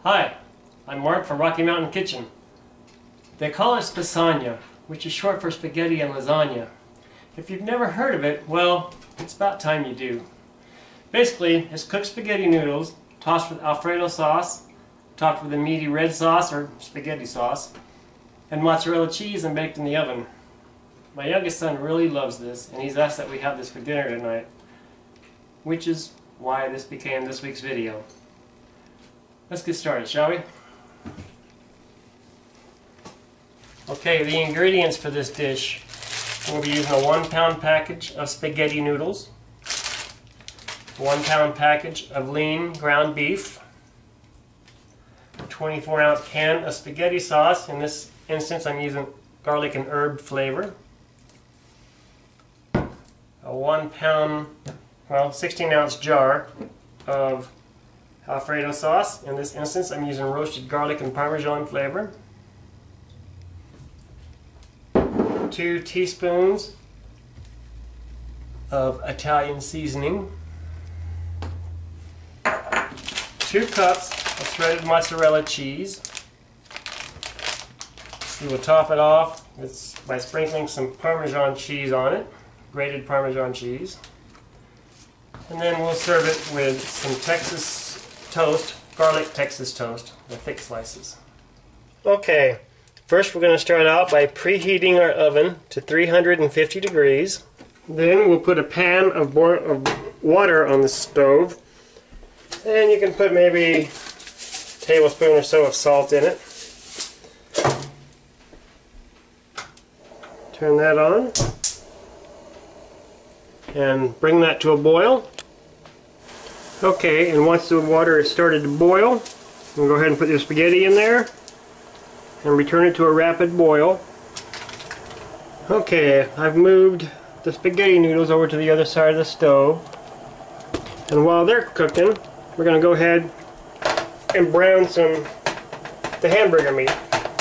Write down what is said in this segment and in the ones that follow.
Hi, I'm Mark from Rocky Mountain Kitchen. They call it Spasagna, which is short for spaghetti and lasagna. If you've never heard of it, well, it's about time you do. Basically, it's cooked spaghetti noodles, tossed with Alfredo sauce, topped with a meaty red sauce or spaghetti sauce, and mozzarella cheese and baked in the oven. My youngest son really loves this, and he's asked that we have this for dinner tonight, which is why this became this week's video. Let's get started, shall we? Okay, the ingredients for this dish. We'll be using a 1 pound package of spaghetti noodles, 1 pound package of lean ground beef, a 24-ounce can of spaghetti sauce. In this instance, I'm using garlic and herb flavor, a 1 pound, 16-ounce jar of Alfredo sauce. In this instance, I'm using roasted garlic and Parmesan flavor. 2 teaspoons of Italian seasoning. 2 cups of shredded mozzarella cheese. We will top it off by sprinkling some Parmesan cheese on it, grated Parmesan cheese. And then we'll serve it with some Texas toast, garlic Texas toast, the thick slices. Okay, first we're going to start out by preheating our oven to 350 degrees. Then we'll put a pan of water on the stove, and you can put maybe a tablespoon or so of salt in it. Turn that on and bring that to a boil. Okay, and once the water has started to boil, we'll go ahead and put the spaghetti in there and return it to a rapid boil. Okay, I've moved the spaghetti noodles over to the other side of the stove, and while they're cooking, we're going to go ahead and brown the hamburger meat,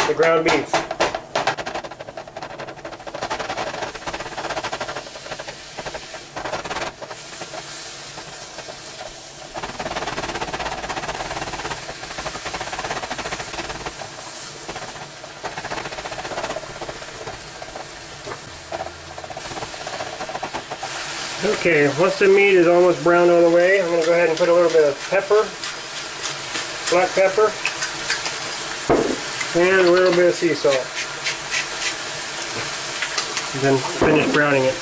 the ground beef. Okay, once the meat is almost brown all the way, I'm going to go ahead and put a little bit of pepper, black pepper, and a little bit of sea salt. And then finish browning it.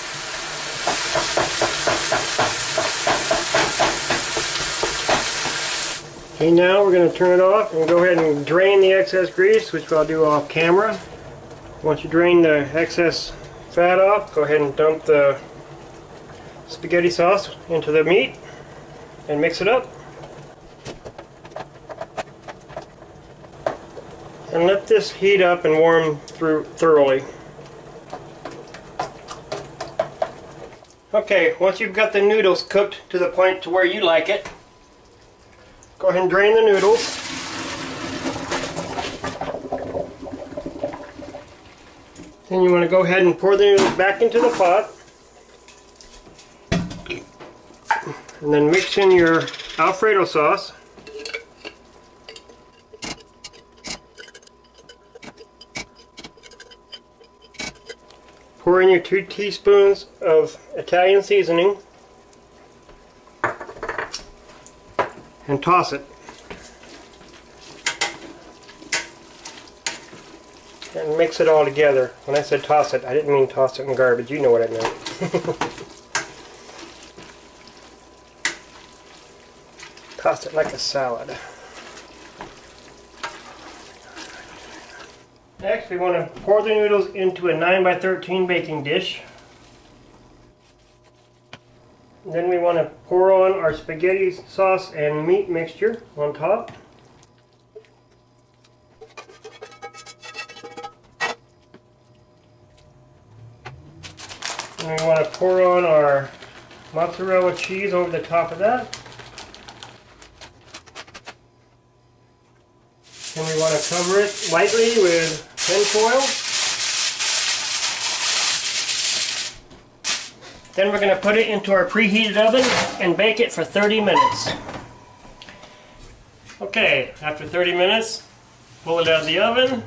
Okay, now we're going to turn it off and go ahead and drain the excess grease, which I'll do off camera. Once you drain the excess fat off, go ahead and dump the spaghetti sauce into the meat and mix it up. And let this heat up and warm through thoroughly. Okay, once you've got the noodles cooked to the point to where you like it, go ahead and drain the noodles. Then you want to go ahead and pour the noodles back into the pot. And then mix in your Alfredo sauce. Pour in your 2 teaspoons of Italian seasoning and toss it. And mix it all together. When I said toss it, I didn't mean toss it in garbage. You know what I meant. Toss it like a salad. Next, we want to pour the noodles into a 9x13 baking dish. Then we want to pour on our spaghetti sauce and meat mixture on top. And we want to pour on our mozzarella cheese over the top of that. And we want to cover it lightly with tin foil. Then we're going to put it into our preheated oven and bake it for 30 minutes. Okay, after 30 minutes, pull it out of the oven.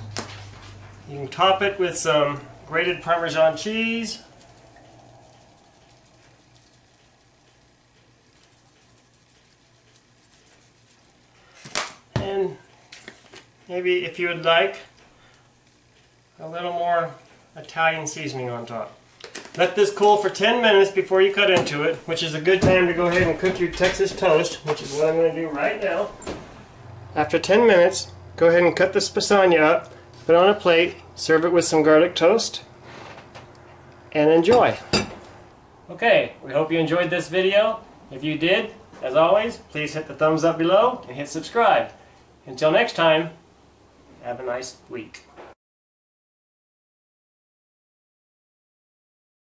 You can top it with some grated Parmesan cheese. And maybe, if you would like, a little more Italian seasoning on top. Let this cool for 10 minutes before you cut into it, which is a good time to go ahead and cook your Texas toast, which is what I'm going to do right now. After 10 minutes, go ahead and cut the Spasagna up, put it on a plate, serve it with some garlic toast, and enjoy. Okay, we hope you enjoyed this video. If you did, as always, please hit the thumbs up below and hit subscribe. Until next time, have a nice week.